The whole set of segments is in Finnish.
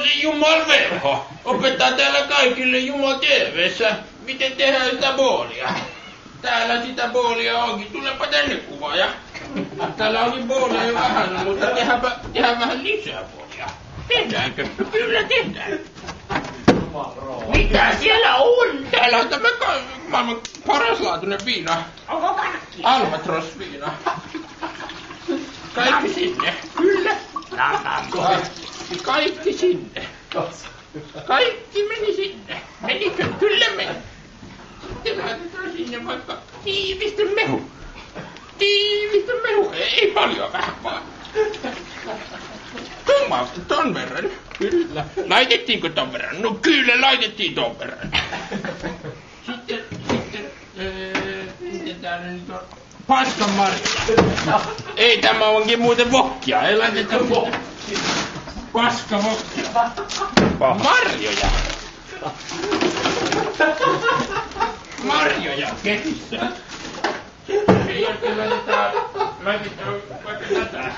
on se Jumalverho. Opettaa täällä kaikille Jumal TV:ssä, miten tehdään sitä boolia. Täällä sitä boolia onkin. Tulepa tänne kuvaaja. Täällä onkin boolia jo vähän, mutta tehdään vähän lisää boolia. Tehdäänkö? Kyllä tehdään. Mitä siellä on? Täällä on tämä maailman paraslaatuinen viina. Onko karkkia? Albatros-viina. Kaikki sinne. Kyllä. Kaikki sinne. Kaikki meni sinne. Menikö? Kyllä meni. Sitten laitetaan sinne vaikka tiivistä mehu. Tiivistä mehu. Ei paljon, vähän vaan. Ton verran. Kyllä. Laitettiinko ton verran? No kyllä laitettiin ton verran. Sitten, miten täällä nyt on? Paskan marjoja. Ei, tämä onkin muuten vokkia. Ei laiteta vokkia. Paska vokkia. Marjoja. Marjoja kesissä. Sen jälkeen laitetaan vaikka tätä.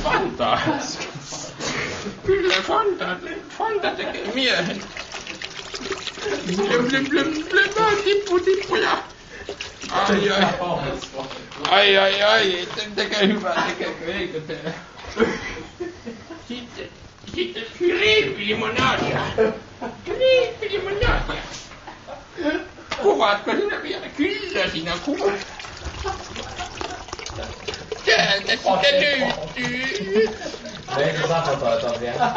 Fantaa. Kyllä Fanta tekee miehen. Vähän tippuja. Ai, tekee hyvää, tekeekö, eikö tee? Sitten kriipilimonadia. Kuvaatko sinä vielä? Kyllä sinä kuvaat. Täältä sitä löytyy. Eikö sabotoita vielä?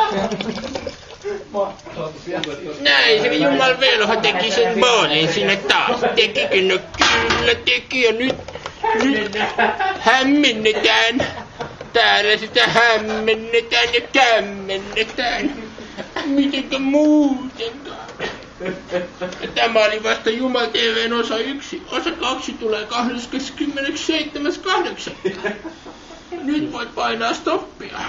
Näin se Jumalverho teki sen boolin sinne taas. Tekikö? No kyllä teki ja nyt hämmennetään. Täällä sitä hämmennetään ja kämmennetään. Mitenkä muutenkaan? Ja tämä oli vasta Jumal TV:n osa 1. Osa 2 tulee 27.8. Nyt voit painaa stoppia.